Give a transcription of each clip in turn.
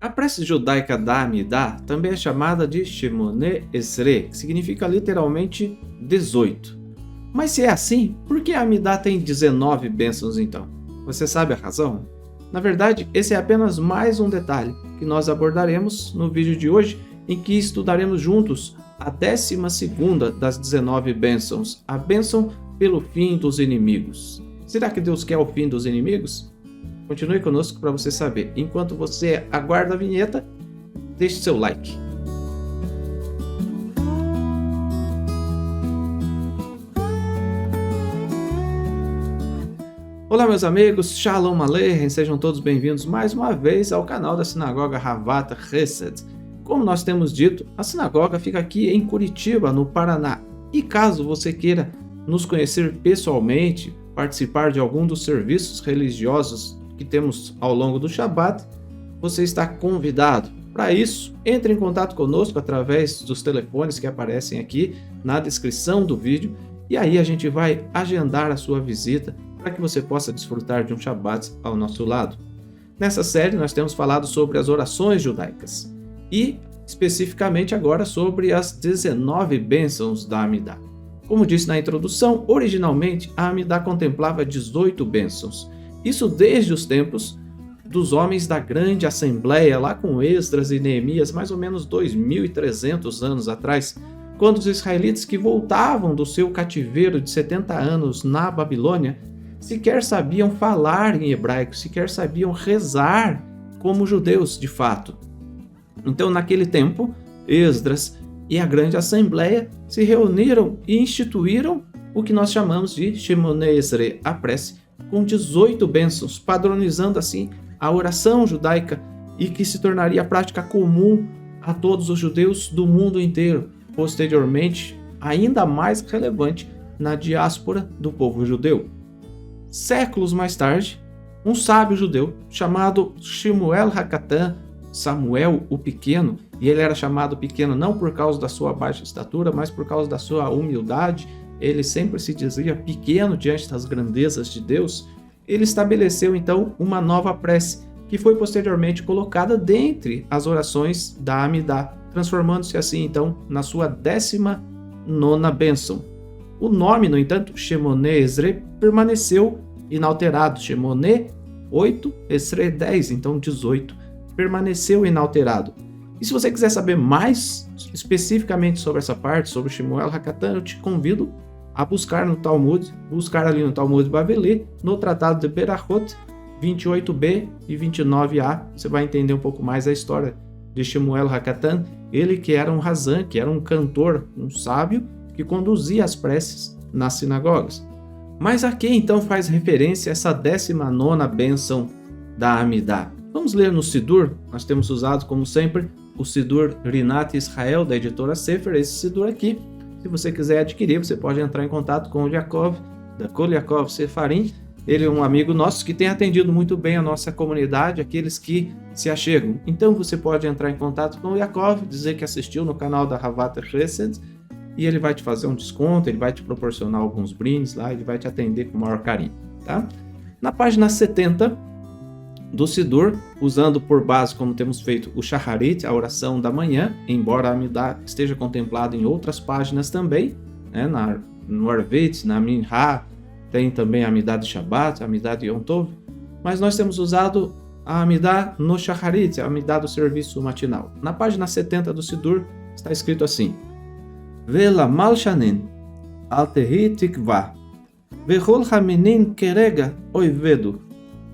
A prece judaica da Amidá também é chamada de Shemone Esrei, que significa literalmente 18. Mas se é assim, por que a Amidá tem 19 bênçãos então? Você sabe a razão? Na verdade, esse é apenas mais um detalhe que nós abordaremos no vídeo de hoje, em que estudaremos juntos a 12ª das 19 bênçãos, a bênção pelo fim dos inimigos. Será que Deus quer o fim dos inimigos? Continue conosco para você saber. Enquanto você aguarda a vinheta, deixe seu like. Olá meus amigos, Shalom Aleichem, sejam todos bem-vindos mais uma vez ao canal da Sinagoga Havat Chesed. Como nós temos dito, a sinagoga fica aqui em Curitiba, no Paraná. E caso você queira nos conhecer pessoalmente, participar de algum dos serviços religiosos que temos ao longo do Shabat, você está convidado. Para isso, entre em contato conosco através dos telefones que aparecem aqui na descrição do vídeo e aí a gente vai agendar a sua visita para que você possa desfrutar de um Shabat ao nosso lado. Nessa série nós temos falado sobre as orações judaicas e especificamente agora sobre as 19 bênçãos da Amidá. Como disse na introdução, originalmente a Amidá contemplava 18 bênçãos. Isso desde os tempos dos homens da grande assembleia, lá com Esdras e Neemias, mais ou menos 2.300 anos atrás, quando os israelitas que voltavam do seu cativeiro de 70 anos na Babilônia sequer sabiam falar em hebraico, sequer sabiam rezar como judeus de fato. Então, naquele tempo, Esdras e a grande assembleia se reuniram e instituíram o que nós chamamos de Shemone Esrei, a prece, com 18 bênçãos, padronizando assim a oração judaica e que se tornaria prática comum a todos os judeus do mundo inteiro, posteriormente ainda mais relevante na diáspora do povo judeu. Séculos mais tarde, um sábio judeu chamado Shemuel Hakatan, Samuel o Pequeno, e ele era chamado pequeno não por causa da sua baixa estatura, mas por causa da sua humildade. Ele sempre se dizia pequeno diante das grandezas de Deus. Ele estabeleceu então uma nova prece, que foi posteriormente colocada dentre as orações da Amidá, transformando-se assim então na sua 19ª bênção. O nome, no entanto, Shemone Esrei, permaneceu inalterado. Shemone 8, Esrei 10, então 18, permaneceu inalterado. E se você quiser saber mais especificamente sobre essa parte, sobre Shemuel Hakatan, eu te convido a buscar no Talmud, buscar ali no Talmud Baveli, no Tratado de Berachot, 28b e 29a. Você vai entender um pouco mais a história de Shemuel Hakatan, ele que era um razan, que era um cantor, um sábio, que conduzia as preces nas sinagogas. Mas a que então faz referência essa 19ª bênção da Amidá? Vamos ler no Sidur. Nós temos usado, como sempre, o Sidur Rinat Israel, da editora Sefer. Esse Sidur aqui, se você quiser adquirir, você pode entrar em contato com o Yaakov, da Kol Yaakov Sefarim. Ele é um amigo nosso que tem atendido muito bem a nossa comunidade, aqueles que se achegam. Então você pode entrar em contato com o Yaakov, dizer que assistiu no canal da Havat Chesed, e ele vai te fazer um desconto, ele vai te proporcionar alguns brindes lá, ele vai te atender com o maior carinho, tá? Na página 70 do Sidur, usando por base, como temos feito, o Shacharit, a oração da manhã, embora a Amidá esteja contemplada em outras páginas também, né, no Arvit, na Minha, tem também a Amidá de Shabbat, a Amidá de Yom Tov, mas nós temos usado a Amidá no Shacharit, a Amidá do serviço matinal. Na página 70 do Sidur está escrito assim: Vela malshanen, altehi tikva, vechol haminin kerega oivedu,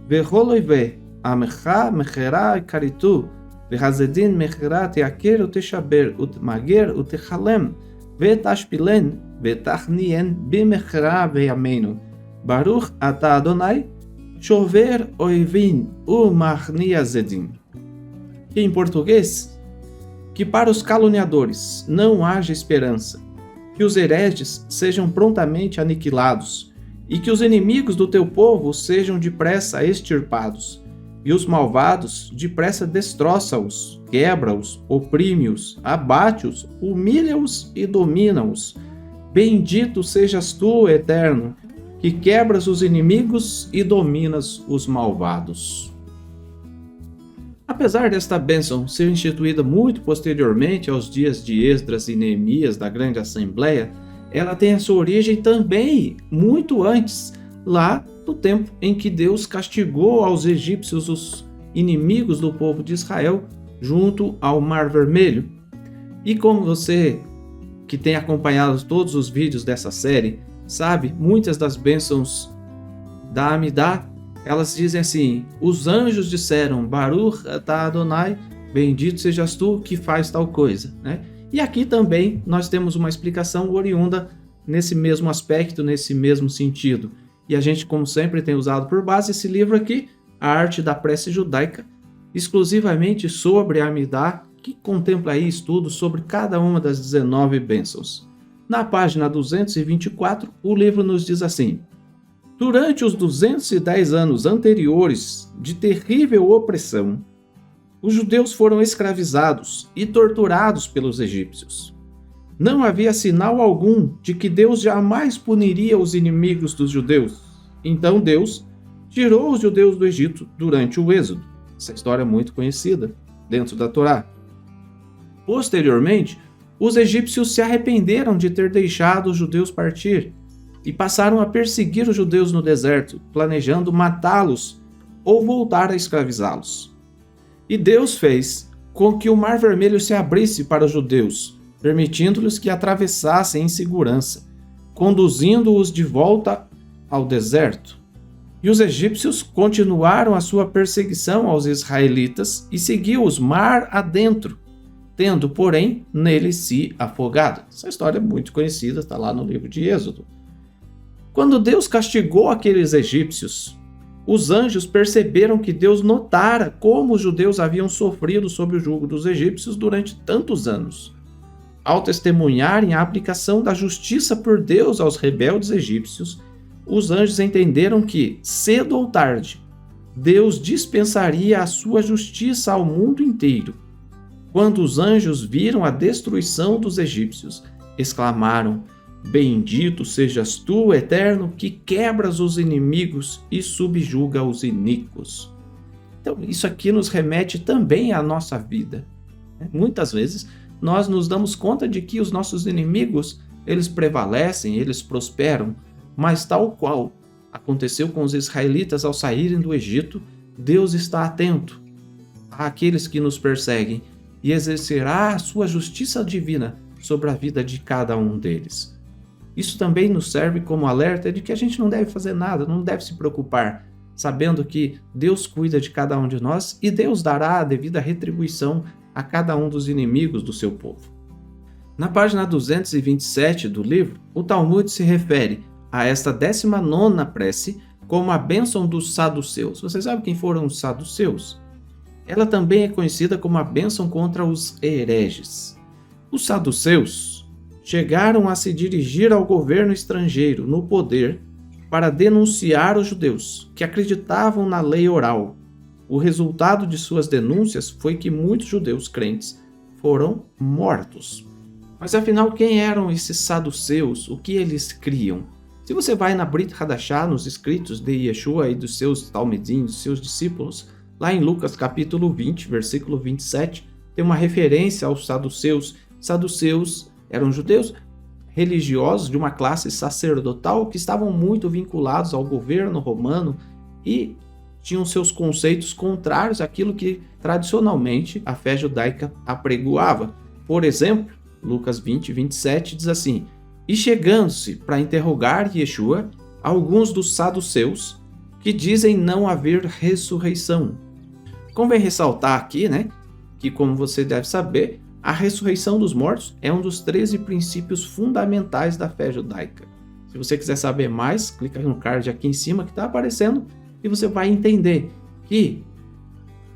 vechol oive, Amecha mechera karitu, vehazedin mechera teaker uteshaber utmager utechalem, vetashpilen vetachnien bimechera veyamenu. Baruch ata Adonai, chover oivin umachniazedin. Que em português, que para os caluniadores não haja esperança, que os hereges sejam prontamente aniquilados, e que os inimigos do teu povo sejam depressa extirpados. E os malvados depressa destroça-os, quebra-os, oprime-os, abate-os, humilha-os e domina-os. Bendito sejas tu, Eterno, que quebras os inimigos e dominas os malvados. A Apesar desta bênção ser instituída muito posteriormente aos dias de Esdras e Neemias da Grande Assembleia, ela tem a sua origem também muito antes, lá no tempo em que Deus castigou aos egípcios, os inimigos do povo de Israel, junto ao Mar Vermelho. E como você que tem acompanhado todos os vídeos dessa série sabe, muitas das bênçãos da Amidá, elas dizem assim: os anjos disseram, Baruch atah Adonai, bendito sejas tu que faz tal coisa, né? E aqui também nós temos uma explicação oriunda nesse mesmo aspecto, nesse mesmo sentido. E a gente, como sempre, tem usado por base esse livro aqui, A Arte da Prece Judaica, exclusivamente sobre a Amidá, que contempla aí estudos sobre cada uma das 19 bênçãos. Na página 224, o livro nos diz assim: durante os 210 anos anteriores de terrível opressão, os judeus foram escravizados e torturados pelos egípcios. Não havia sinal algum de que Deus jamais puniria os inimigos dos judeus. Então Deus tirou os judeus do Egito durante o Êxodo. Essa história é muito conhecida dentro da Torá. Posteriormente, os egípcios se arrependeram de ter deixado os judeus partir e passaram a perseguir os judeus no deserto, planejando matá-los ou voltar a escravizá-los. E Deus fez com que o Mar Vermelho se abrisse para os judeus, permitindo-lhes que atravessassem em segurança, conduzindo-os de volta ao deserto. E os egípcios continuaram a sua perseguição aos israelitas e seguiu-os mar adentro, tendo, porém, neles se afogado. Essa história é muito conhecida, está lá no livro de Êxodo. Quando Deus castigou aqueles egípcios, os anjos perceberam que Deus notara como os judeus haviam sofrido sob o jugo dos egípcios durante tantos anos. Ao testemunharem a aplicação da justiça por Deus aos rebeldes egípcios, os anjos entenderam que, cedo ou tarde, Deus dispensaria a sua justiça ao mundo inteiro. Quando os anjos viram a destruição dos egípcios, exclamaram: bendito sejas tu, Eterno, que quebras os inimigos e subjuga os iníquos. Então, isso aqui nos remete também à nossa vida. Muitas vezes, nós nos damos conta de que os nossos inimigos, eles prevalecem, eles prosperam, mas tal qual aconteceu com os israelitas ao saírem do Egito, Deus está atento àqueles que nos perseguem e exercerá a sua justiça divina sobre a vida de cada um deles. Isso também nos serve como alerta de que a gente não deve fazer nada, não deve se preocupar, sabendo que Deus cuida de cada um de nós e Deus dará a devida retribuição a cada um dos inimigos do seu povo. Na página 227 do livro, o Talmud se refere a esta 19ª prece como a bênção dos saduceus. Você sabe quem foram os saduceus? Ela também é conhecida como a bênção contra os hereges. Os saduceus chegaram a se dirigir ao governo estrangeiro no poder para denunciar os judeus que acreditavam na lei oral. O resultado de suas denúncias foi que muitos judeus crentes foram mortos. Mas afinal, quem eram esses saduceus? O que eles criam? Se você vai na Brit Hadashah, nos escritos de Yeshua e dos seus talmidim, dos seus discípulos, lá em Lucas capítulo 20, versículo 27, tem uma referência aos saduceus. Saduceus eram judeus religiosos de uma classe sacerdotal que estavam muito vinculados ao governo romano e tinham seus conceitos contrários àquilo que tradicionalmente a fé judaica apregoava. Por exemplo, Lucas 20, 27 diz assim: e chegando-se para interrogar Yeshua, alguns dos saduceus que dizem não haver ressurreição. Convém ressaltar aqui, que como você deve saber, a ressurreição dos mortos é um dos 13 princípios fundamentais da fé judaica. Se você quiser saber mais, clica no card aqui em cima que está aparecendo e você vai entender que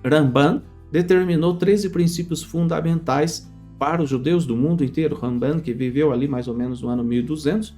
Ramban determinou 13 princípios fundamentais para os judeus do mundo inteiro. Ramban, que viveu ali mais ou menos no ano 1200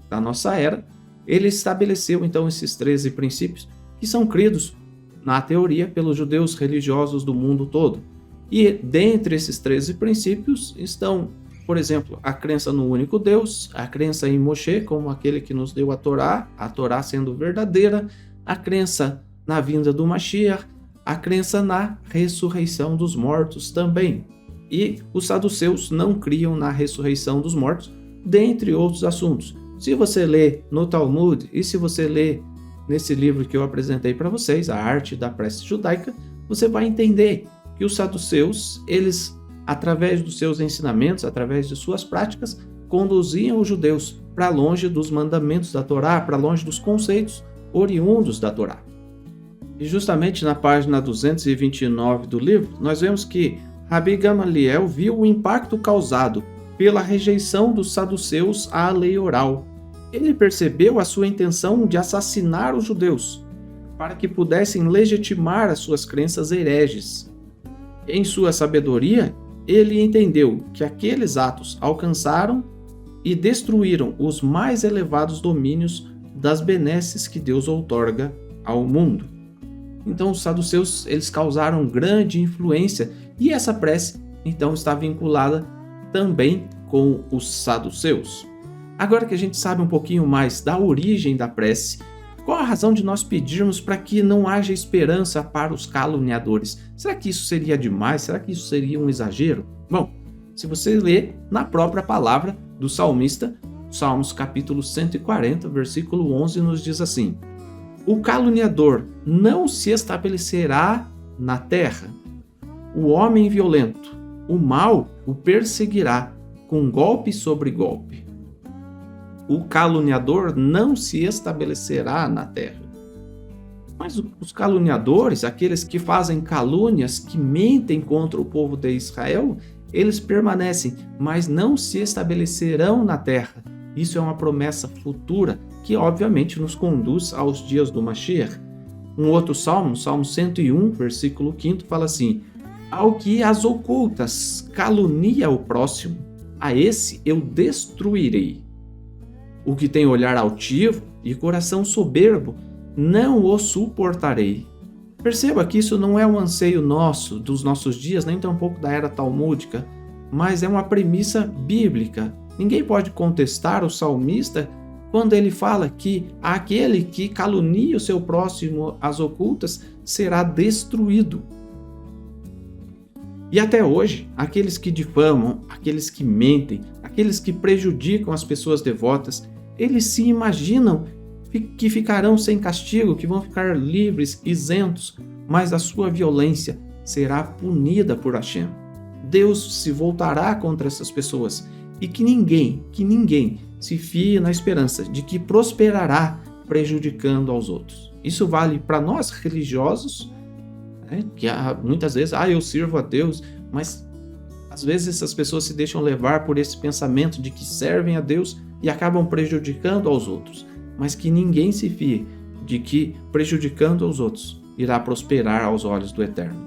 da nossa era, ele estabeleceu então esses 13 princípios que são cridos na teoria pelos judeus religiosos do mundo todo. E dentre esses 13 princípios estão, por exemplo, a crença no único Deus, a crença em Moshe como aquele que nos deu a Torá sendo verdadeira, a crença na vinda do Mashiach, a crença na ressurreição dos mortos também. E os saduceus não criam na ressurreição dos mortos, dentre outros assuntos. Se você lê no Talmud e se você lê nesse livro que eu apresentei para vocês, A Arte da Prece Judaica, você vai entender que os saduceus, eles, através dos seus ensinamentos, através de suas práticas, conduziam os judeus para longe dos mandamentos da Torá, para longe dos conceitos oriundos da Torá. E justamente na página 229 do livro, nós vemos que Rabi Gamaliel viu o impacto causado pela rejeição dos saduceus à lei oral. Ele percebeu a sua intenção de assassinar os judeus, para que pudessem legitimar as suas crenças hereges. Em sua sabedoria, ele entendeu que aqueles atos alcançaram e destruíram os mais elevados domínios das benesses que Deus outorga ao mundo. Então os saduceus, eles causaram grande influência e essa prece então está vinculada também com os saduceus. Agora que a gente sabe um pouquinho mais da origem da prece, qual a razão de nós pedirmos para que não haja esperança para os caluniadores? Será que isso seria demais? Será que isso seria um exagero? Bom, se você ler na própria palavra do salmista, Salmos capítulo 140, versículo 11, nos diz assim: o caluniador não se estabelecerá na terra. O homem violento, o mal o perseguirá com golpe sobre golpe. O caluniador não se estabelecerá na terra. Mas os caluniadores, aqueles que fazem calúnias, que mentem contra o povo de Israel, eles permanecem, mas não se estabelecerão na terra. Isso é uma promessa futura que obviamente nos conduz aos dias do Mashiach. Um outro salmo, Salmo 101, versículo 5, fala assim: ao que as ocultas calunia o próximo, a esse eu destruirei. O que tem olhar altivo e coração soberbo, não o suportarei. Perceba que isso não é um anseio nosso, dos nossos dias, nem tampouco da era talmúdica, mas é uma premissa bíblica. Ninguém pode contestar o salmista quando ele fala que aquele que calunia o seu próximo às ocultas será destruído. E até hoje, aqueles que difamam, aqueles que mentem, aqueles que prejudicam as pessoas devotas, eles se imaginam que ficarão sem castigo, que vão ficar livres, isentos, mas a sua violência será punida por Hashem. Deus se voltará contra essas pessoas e que ninguém se fie na esperança de que prosperará prejudicando aos outros. Isso vale para nós religiosos, né? Que muitas vezes, eu sirvo a Deus, mas às vezes essas pessoas se deixam levar por esse pensamento de que servem a Deus e acabam prejudicando aos outros, mas que ninguém se fie de que prejudicando aos outros irá prosperar aos olhos do Eterno.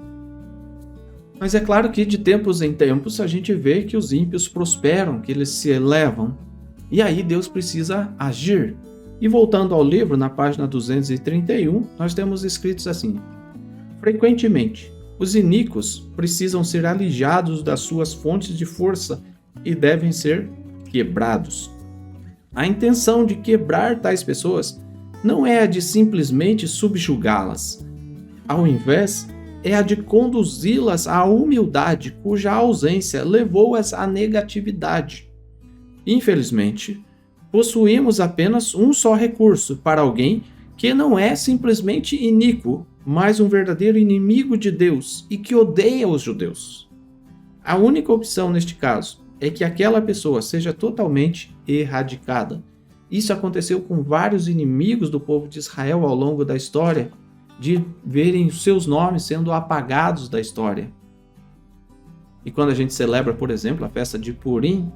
Mas é claro que de tempos em tempos a gente vê que os ímpios prosperam, que eles se elevam, e aí Deus precisa agir. E voltando ao livro, na página 231, nós temos escritos assim: frequentemente, os iníquos precisam ser alijados das suas fontes de força e devem ser quebrados. A intenção de quebrar tais pessoas não é a de simplesmente subjugá-las. Ao invés, é a de conduzi-las à humildade, cuja ausência levou-as à negatividade. Infelizmente, possuímos apenas um só recurso para alguém que não é simplesmente iníquo, mas um verdadeiro inimigo de Deus e que odeia os judeus. A única opção neste caso é que aquela pessoa seja totalmente erradicada. Isso aconteceu com vários inimigos do povo de Israel ao longo da história, de verem seus nomes sendo apagados da história. E quando a gente celebra, por exemplo, a festa de Purim,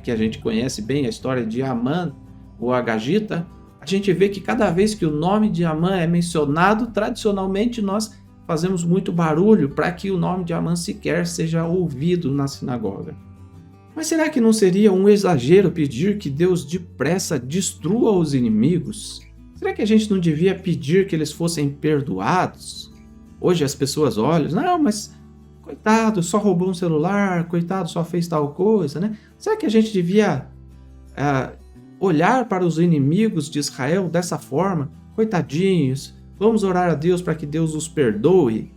que a gente conhece bem a história de Amã ou Agagita, a gente vê que cada vez que o nome de Amã é mencionado, tradicionalmente nós fazemos muito barulho para que o nome de Amã sequer seja ouvido na sinagoga. Mas será que não seria um exagero pedir que Deus depressa destrua os inimigos? Será que a gente não devia pedir que eles fossem perdoados? Hoje as pessoas olham, não, mas coitado, só roubou um celular, coitado, só fez tal coisa, né? Será que a gente devia olhar para os inimigos de Israel dessa forma? Coitadinhos, vamos orar a Deus para que Deus os perdoe.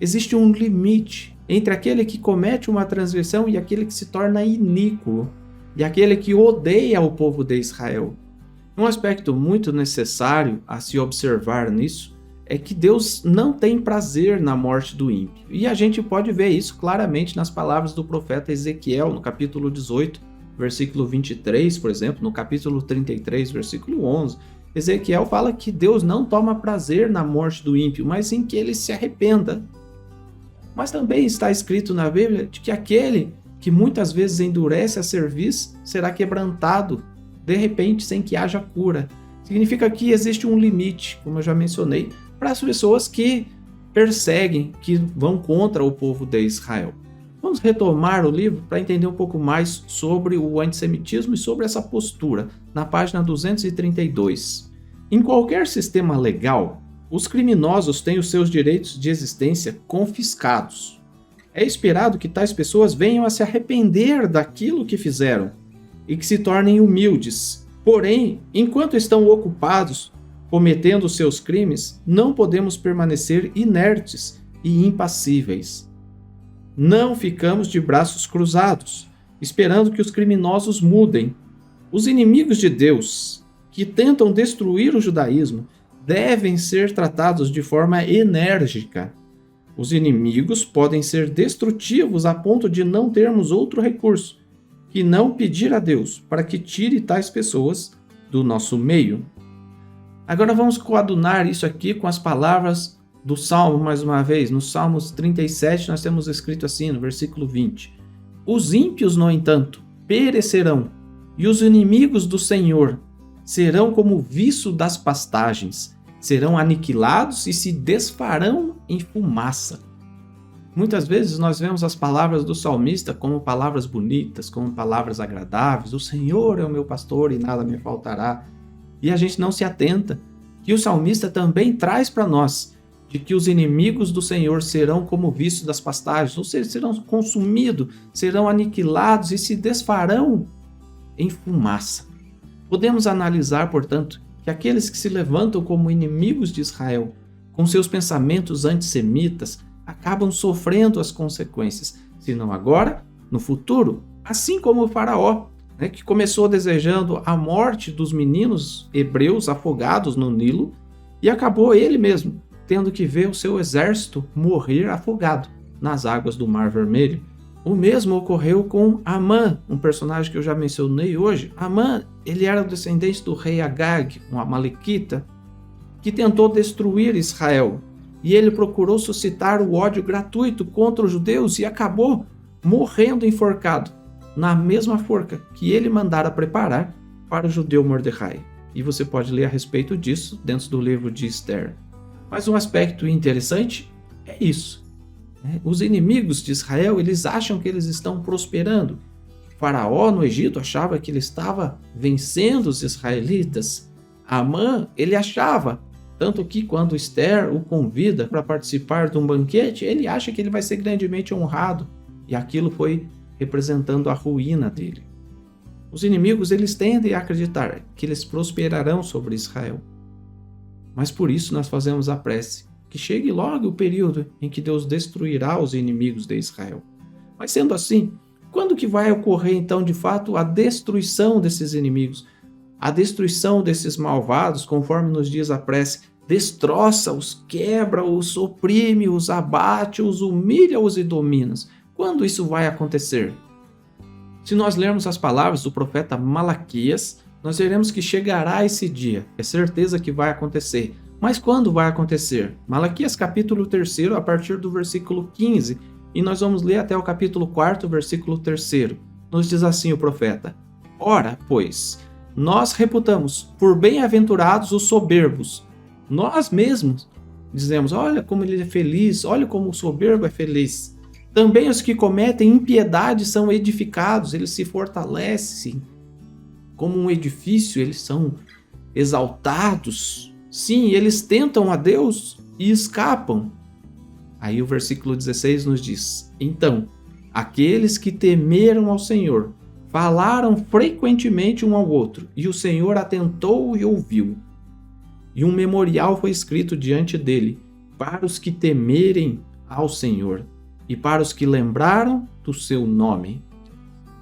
existe um limite entre aquele que comete uma transgressão e aquele que se torna iníquo, e aquele que odeia o povo de Israel. Um aspecto muito necessário a se observar nisso é que Deus não tem prazer na morte do ímpio. E a gente pode ver isso claramente nas palavras do profeta Ezequiel, no capítulo 18, versículo 23, por exemplo, no capítulo 33, versículo 11. Ezequiel fala que Deus não toma prazer na morte do ímpio, mas em que ele se arrependa. Mas também está escrito na Bíblia de que aquele que muitas vezes endurece a cerviz será quebrantado, de repente, sem que haja cura. Significa que existe um limite, como eu já mencionei, para as pessoas que perseguem, que vão contra o povo de Israel. Vamos retomar o livro para entender um pouco mais sobre o antissemitismo e sobre essa postura, na página 232. Em qualquer sistema legal, os criminosos têm os seus direitos de existência confiscados. É esperado que tais pessoas venham a se arrepender daquilo que fizeram e que se tornem humildes. Porém, enquanto estão ocupados cometendo seus crimes, não podemos permanecer inertes e impassíveis. Não ficamos de braços cruzados, esperando que os criminosos mudem. Os inimigos de Deus, que tentam destruir o judaísmo, devem ser tratados de forma enérgica. Os inimigos podem ser destrutivos a ponto de não termos outro recurso que não pedir a Deus para que tire tais pessoas do nosso meio. Agora vamos coadunar isso aqui com as palavras do Salmo mais uma vez. No Salmos 37 nós temos escrito assim, no versículo 20. Os ímpios, no entanto, perecerão, e os inimigos do Senhor serão como o viço das pastagens, serão aniquilados e se desfarão em fumaça. Muitas vezes nós vemos as palavras do salmista como palavras bonitas, como palavras agradáveis. O Senhor é o meu pastor e nada me faltará. E a gente não se atenta que o salmista também traz para nós de que os inimigos do Senhor serão como o vício das pastagens, ou seja, serão consumidos, serão aniquilados e se desfarão em fumaça. Podemos analisar, portanto, que aqueles que se levantam como inimigos de Israel, com seus pensamentos antissemitas, acabam sofrendo as consequências, se não agora, no futuro, assim como o faraó, que começou desejando a morte dos meninos hebreus afogados no Nilo e acabou ele mesmo tendo que ver o seu exército morrer afogado nas águas do Mar Vermelho. O mesmo ocorreu com Amã, um personagem que eu já mencionei hoje. Amã, ele era descendente do rei Agag, um amalequita, que tentou destruir Israel. E ele procurou suscitar o ódio gratuito contra os judeus e acabou morrendo enforcado na mesma forca que ele mandara preparar para o judeu Mordecai. E você pode ler a respeito disso dentro do livro de Esther. Mas um aspecto interessante é isso. Os inimigos de Israel, eles acham que eles estão prosperando. O faraó no Egito achava que ele estava vencendo os israelitas. Amã, ele achava, tanto que quando Esther o convida para participar de um banquete, ele acha que ele vai ser grandemente honrado. E aquilo foi representando a ruína dele. Os inimigos, eles tendem a acreditar que eles prosperarão sobre Israel. Mas por isso nós fazemos a prece, que chegue logo o período em que Deus destruirá os inimigos de Israel. Mas sendo assim, quando que vai ocorrer então de fato a destruição desses inimigos? A destruição desses malvados, conforme nos diz a prece, destroça-os, quebra-os, oprime-os, abate-os, humilha-os e domina-os. Quando isso vai acontecer? Se nós lermos as palavras do profeta Malaquias, nós veremos que chegará esse dia. É certeza que vai acontecer. Mas quando vai acontecer? Malaquias capítulo 3, a partir do versículo 15, e nós vamos ler até o capítulo 4, versículo 3. Nos diz assim o profeta: Ora, pois, nós reputamos por bem-aventurados os soberbos. Nós mesmos dizemos, olha como ele é feliz, olha como o soberbo é feliz. Também os que cometem impiedade são edificados, eles se fortalecem. Como um edifício, eles são exaltados. Sim, eles tentam a Deus e escapam. Aí o versículo 16 nos diz: Então, aqueles que temeram ao Senhor falaram frequentemente um ao outro, e o Senhor atentou e ouviu. E um memorial foi escrito diante dele, para os que temerem ao Senhor e para os que lembraram do seu nome.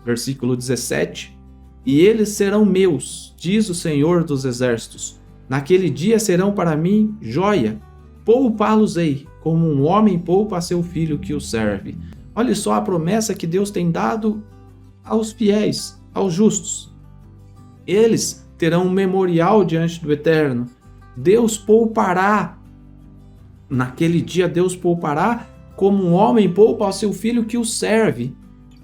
Versículo 17. E eles serão meus, diz o Senhor dos Exércitos. Naquele dia serão para mim joia. Poupá-los-ei, como um homem poupa a seu filho que o serve. Olha só a promessa que Deus tem dado aos fiéis, aos justos. Eles terão um memorial diante do Eterno. Deus poupará. Naquele dia Deus poupará como um homem poupa ao seu filho que o serve.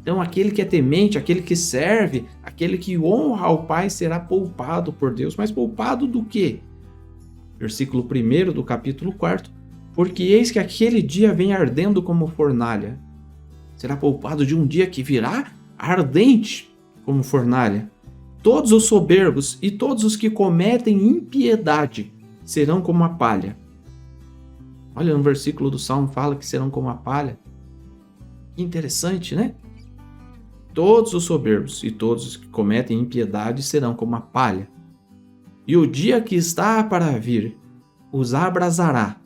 Então aquele que é temente, aquele que serve, aquele que honra ao Pai será poupado por Deus. Mas poupado do quê? Versículo 1 do capítulo 4. Porque eis que aquele dia vem ardendo como fornalha. Será poupado de um dia que virá ardente como fornalha. Todos os soberbos e todos os que cometem impiedade serão como a palha. Olha, no versículo do Salmo fala que serão como a palha. Que interessante, né? Todos os soberbos e todos os que cometem impiedade serão como a palha. E o dia que está para vir os abrasará,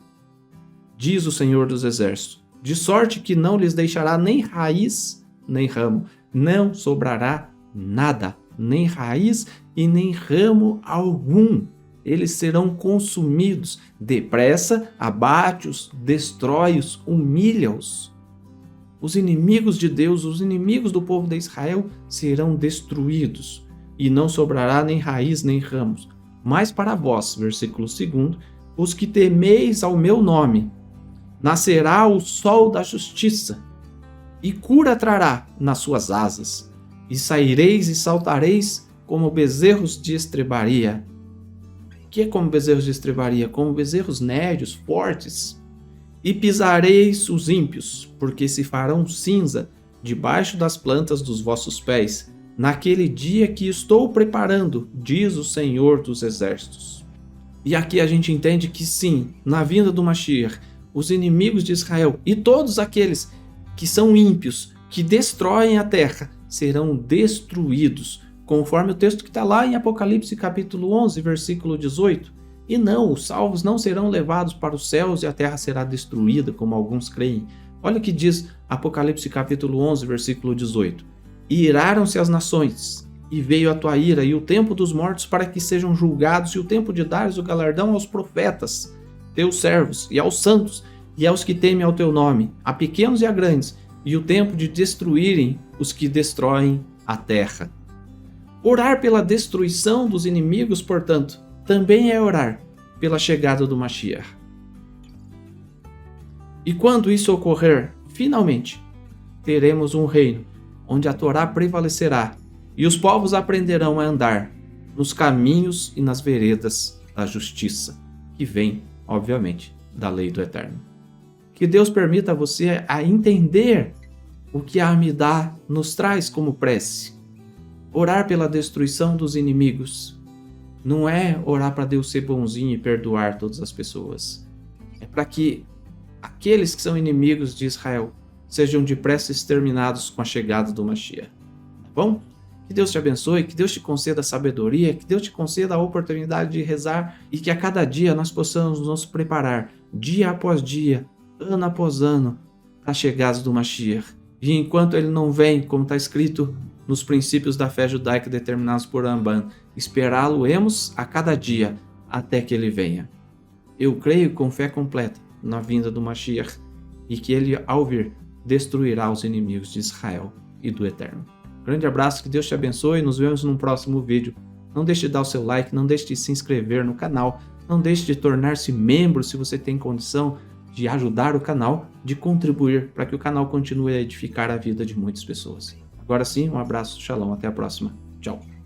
diz o Senhor dos Exércitos, de sorte que não lhes deixará nem raiz nem ramo, não sobrará nada, nem raiz e nem ramo algum. Eles serão consumidos. Depressa, abate-os, destrói-os, humilha-os. Os inimigos de Deus, os inimigos do povo de Israel serão destruídos, e não sobrará nem raiz nem ramos. Mas para vós, versículo 2, os que temeis ao meu nome, nascerá o sol da justiça, e cura trará nas suas asas, e saireis e saltareis como bezerros de estrebaria. O que é como bezerros de estrebaria? Como bezerros nédios, fortes. E pisareis os ímpios, porque se farão cinza debaixo das plantas dos vossos pés, naquele dia que estou preparando, diz o Senhor dos Exércitos. E aqui a gente entende que sim, na vinda do Mashiach, os inimigos de Israel e todos aqueles que são ímpios, que destroem a terra, serão destruídos, conforme o texto que está lá em Apocalipse capítulo 11, versículo 18. E não, os salvos não serão levados para os céus e a terra será destruída, como alguns creem. Olha o que diz Apocalipse capítulo 11, versículo 18. E iraram-se as nações, e veio a tua ira e o tempo dos mortos para que sejam julgados, e o tempo de dares o galardão aos profetas, teus servos, e aos santos, e aos que temem ao teu nome, a pequenos e a grandes, e o tempo de destruírem os que destroem a terra. Orar pela destruição dos inimigos, portanto, também é orar pela chegada do Mashiach. E quando isso ocorrer, finalmente, teremos um reino onde a Torá prevalecerá e os povos aprenderão a andar nos caminhos e nas veredas da justiça, que vem, obviamente, da lei do Eterno. Que Deus permita a você a entender o que a Amidá nos traz como prece. Orar pela destruição dos inimigos não é orar para Deus ser bonzinho e perdoar todas as pessoas. É para que aqueles que são inimigos de Israel sejam depressa exterminados com a chegada do Mashiach. Tá bom? Que Deus te abençoe, que Deus te conceda sabedoria, que Deus te conceda a oportunidade de rezar e que a cada dia nós possamos nos preparar, dia após dia, ano após ano, para a chegada do Mashiach. E enquanto ele não vem, como está escrito nos princípios da fé judaica determinados por Ramban, esperá-lo-emos a cada dia até que ele venha. Eu creio com fé completa na vinda do Mashiach e que ele, ao vir, destruirá os inimigos de Israel e do Eterno. Grande abraço, que Deus te abençoe e nos vemos num próximo vídeo. Não deixe de dar o seu like, não deixe de se inscrever no canal, não deixe de tornar-se membro se você tem condição de ajudar o canal, de contribuir para que o canal continue a edificar a vida de muitas pessoas. Agora sim, um abraço, shalom, até a próxima. Tchau.